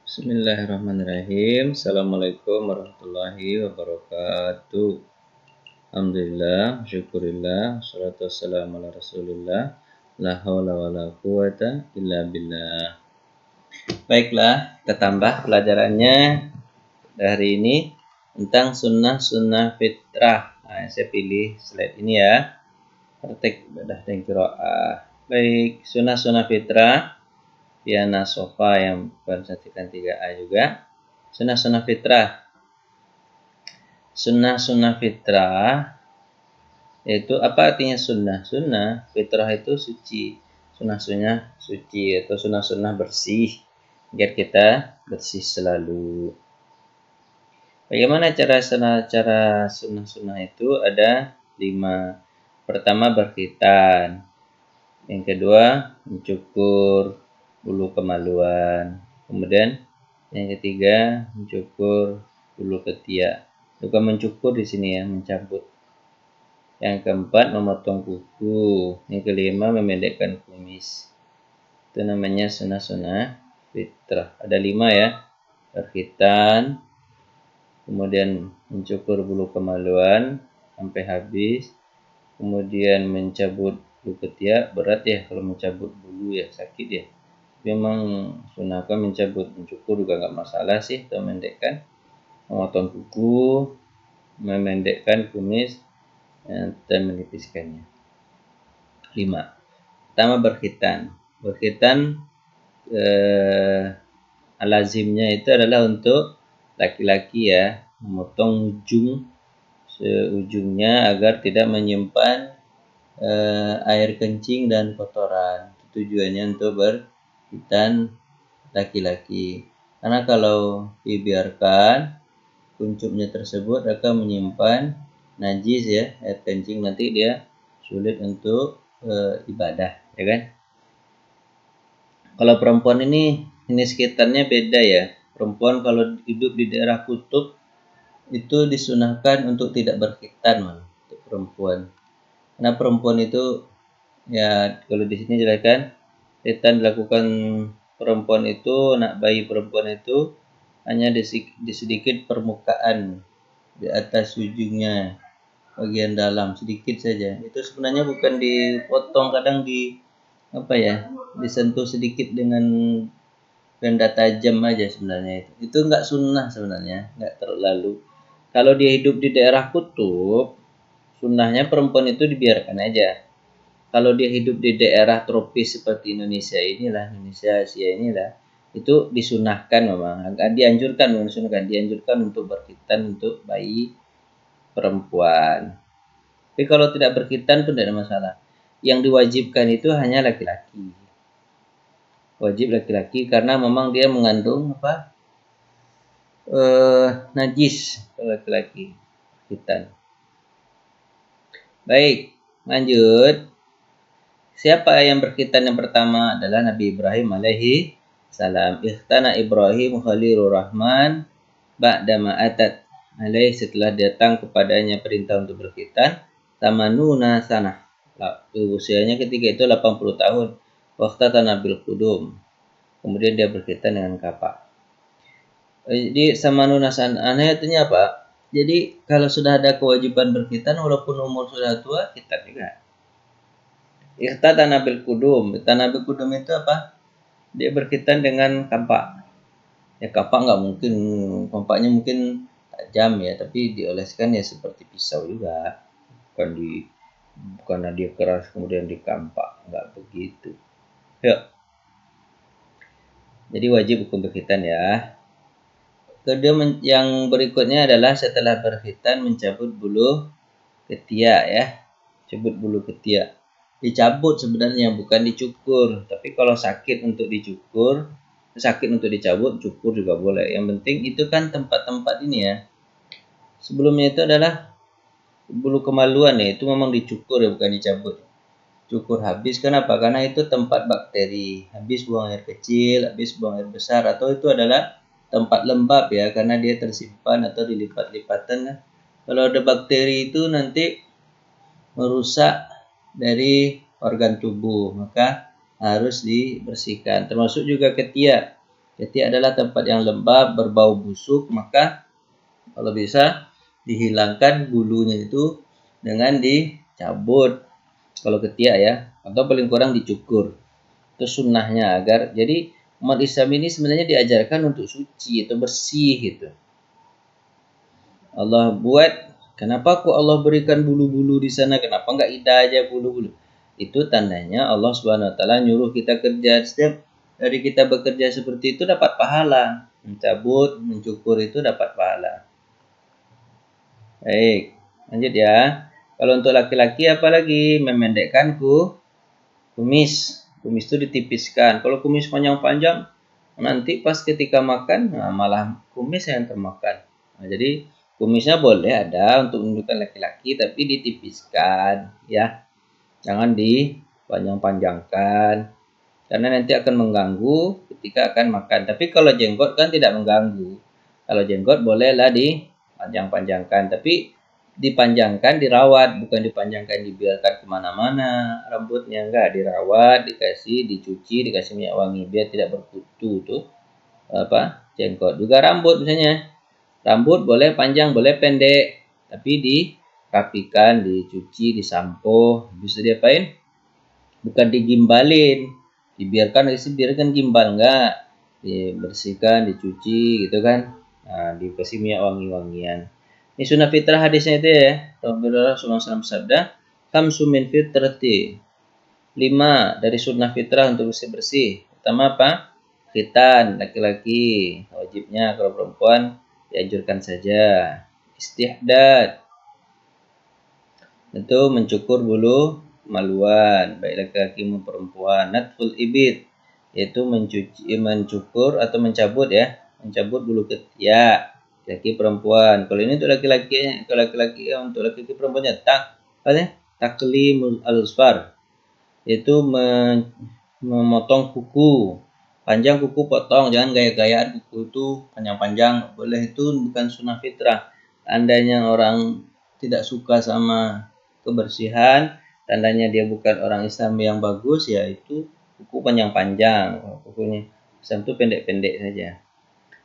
Bismillahirrahmanirrahim. Assalamualaikum warahmatullahi wabarakatuh. Alhamdulillah, syukurillah, wassalatu wassalamu ala rasulillah, la hawla wa la quwata illa billah. Baiklah, kita tambah pelajarannya hari ini tentang sunnah-sunnah fitrah. Nah, saya pilih slide ini ya. Praktek ibadah dan qiraah. Baik, sunnah-sunnah fitrah. Piana sofa yang perhatikan 3A juga. Sunnah-sunnah fitrah. Sunnah-sunnah fitrah yaitu apa artinya sunnah? Sunnah fitrah itu suci. Sunnah-sunnah suci atau sunnah-sunnah bersih biar kita bersih selalu. Bagaimana cara sunnah-sunnah itu? Ada 5. Pertama berkhitan. Yang kedua mencukur bulu kemaluan. Kemudian yang ketiga mencukur bulu ketiak. Bukan mencukur di sini ya, mencabut. Yang keempat memotong kuku. Yang kelima memendekkan kumis. Itu namanya sunnah-sunnah fitrah. Ada 5 ya. Berkhitan, kemudian mencukur bulu kemaluan sampai habis, kemudian mencabut bulu ketiak. Berat ya kalau mencabut bulu ya, sakit ya. Memang sunahkan mencabut, mencukur juga nggak masalah sih, atau memendekkan, memotong kuku, memendekkan kumis, dan menipiskannya. 5. Pertama berkhitan. Berkhitan lazimnya itu adalah untuk laki-laki ya, memotong ujungnya agar tidak menyimpan air kencing dan kotoran. Tujuannya untuk berkhitan laki-laki. Karena kalau dibiarkan kuncupnya tersebut akan menyimpan najis ya, air kencing, nanti dia sulit untuk ibadah, ya kan? Kalau perempuan ini sekitarnya beda ya. Perempuan kalau hidup di daerah kutub itu disunahkan untuk tidak berkhitan untuk perempuan. Karena perempuan itu ya, kalau di sini jelaskan khitan dilakukan perempuan itu, anak bayi perempuan itu hanya di sedikit permukaan di atas ujungnya, bagian dalam sedikit saja. Itu sebenarnya bukan dipotong, kadang disentuh sedikit dengan benda tajam aja sebenarnya. Itu nggak sunnah sebenarnya, nggak terlalu. Kalau dia hidup di daerah kutub, sunnahnya perempuan itu dibiarkan aja. Kalau dia hidup di daerah tropis seperti Indonesia Asia inilah, itu disunahkan memang, dianjurkan untuk berkhitan untuk bayi perempuan. Tapi kalau tidak berkhitan pun tidak ada masalah. Yang diwajibkan itu hanya laki-laki. Wajib laki-laki karena memang dia mengandung najis laki-laki khitan. Baik, lanjut. Siapa yang berkhitan yang pertama adalah Nabi Ibrahim alaihi salam. Ikhtana Ibrahim Khalilur Rahman ba'dama atat alaihi, setelah datang kepadanya perintah untuk berkhitan, tamanuna sanah. Usianya ketika itu 80 tahun. Waqtatana bil qudum. Kemudian dia berkhitan dengan kapak. Jadi samanuna sanah artinya apa? Jadi kalau sudah ada kewajiban berkhitan walaupun umur sudah tua, khitan juga. Ikhtatana bil qudum. Tanabil qudum itu apa? Dia berkhitan dengan kampak. Ya kampak nggak mungkin, kampaknya mungkin tajam ya, tapi dioleskan ya seperti pisau juga. Bukan dia keras kemudian dikampak, nggak begitu. Ya. Jadi wajib hukum berkhitan ya. Kedua yang berikutnya adalah setelah berkhitan mencabut bulu ketiak ya. Cabut bulu ketiak. Dicabut sebenarnya, bukan dicukur. Tapi kalau sakit untuk dicabut, cukur juga boleh. Yang penting itu kan tempat-tempat ini ya. Sebelumnya itu adalah bulu kemaluan ya, itu memang dicukur ya, bukan dicabut. Cukur habis, kenapa? Karena itu tempat bakteri. Habis buang air kecil, habis buang air besar, atau itu adalah tempat lembab ya, karena dia tersimpan atau dilipat-lipatan. Kalau ada bakteri itu nanti merusak dari organ tubuh, maka harus dibersihkan. Termasuk juga ketiak. Ketiak adalah tempat yang lembab, berbau busuk, maka kalau bisa dihilangkan bulunya itu dengan dicabut. Kalau ketiak ya, atau paling kurang dicukur. Itu sunnahnya agar jadi umat Islam ini sebenarnya diajarkan untuk suci atau bersih gitu. Allah buat, kenapa kok Allah berikan bulu-bulu di sana? Kenapa nggak indah aja bulu-bulu? Itu tandanya Allah Subhanahu Wa Taala nyuruh kita kerja. Setiap dari kita bekerja seperti itu dapat pahala. Mencabut, mencukur itu dapat pahala. Baik, lanjut ya. Kalau untuk laki-laki apalagi memendekkan kumis. Kumis itu ditipiskan. Kalau kumis panjang-panjang, nanti pas ketika makan, nah malah kumis yang termakan. Nah, jadi kumisnya boleh ada untuk menunjukkan laki-laki, tapi ditipiskan, ya. Jangan dipanjang-panjangkan, karena nanti akan mengganggu ketika akan makan. Tapi kalau jenggot kan tidak mengganggu. Kalau jenggot bolehlah dipanjang-panjangkan, tapi dipanjangkan, dirawat, bukan dipanjangkan dibiarkan kemana-mana. Rambutnya enggak dirawat, dikasih dicuci, dikasih minyak wangi biar tidak berkutu tuh jenggot. Juga rambut misalnya, rambut boleh panjang boleh pendek, tapi dirapikan, dicuci, disampo. Bisa diapain? Bukan digimbalin, dibiarkan gimbal, enggak, dibersihkan, dicuci gitu kan. Nah, dikasih minyak wangi-wangian. Ini sunnah fitrah hadisnya itu ya. Rasulullah SAW bersabda, khamsu min fitrati. 5 dari sunnah fitrah untuk bersih-bersih. Pertama apa? Khitan, laki-laki. Wajibnya, kalau perempuan dianjurkan saja. Istihdad, itu mencukur bulu kemaluan, baik laki-laki maupun perempuan. Natful ibid, yaitu mencukur atau mencabut ya, mencabut bulu ketiak, laki perempuan. Kalau ini untuk laki-laki, kalau laki-laki untuk laki-laki perempuannya taklimul alsfar, yaitu memotong kuku. Panjang kuku potong, jangan gaya-gayaan kuku itu panjang-panjang, boleh, itu bukan sunnah fitrah. Andainya orang tidak suka sama kebersihan, tandanya dia bukan orang Islam yang bagus, yaitu kuku panjang-panjang. Kukunya Islam itu pendek-pendek saja.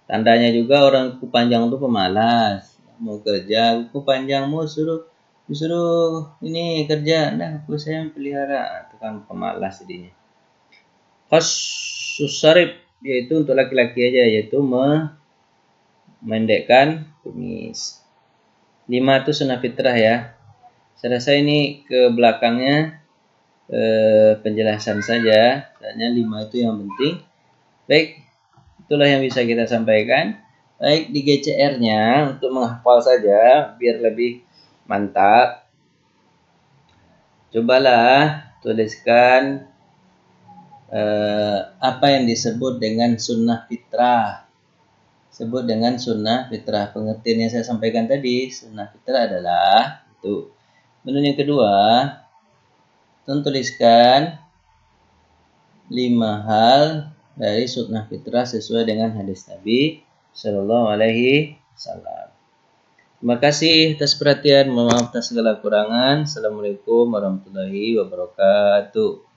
Tandanya juga orang kuku panjang itu pemalas, mau kerja kuku panjang, mau disuruh ini kerja, nah kuku saya pelihara, itu kan pemalas jadinya. Khusus sarif, yaitu untuk laki-laki aja, yaitu memendekkan kumis. 5 itu sunnah fitrah ya. Saya rasa ini ke belakangnya penjelasan saja, hanya 5 itu yang penting. Baik, itulah yang bisa kita sampaikan. Baik, di GCR-nya untuk menghafal saja biar lebih mantap. Cobalah tuliskan apa yang disebut dengan sunnah fitrah. Sebut dengan sunnah fitrah. Pengertian yang saya sampaikan tadi, sunnah fitrah adalah itu. Kemudian yang kedua, tuliskan 5 hal dari sunnah fitrah sesuai dengan hadis Nabi Shallallahu Alaihi Wasallam. Terima kasih atas perhatian. Mohon maaf atas segala kurangan. Assalamualaikum warahmatullahi wabarakatuh.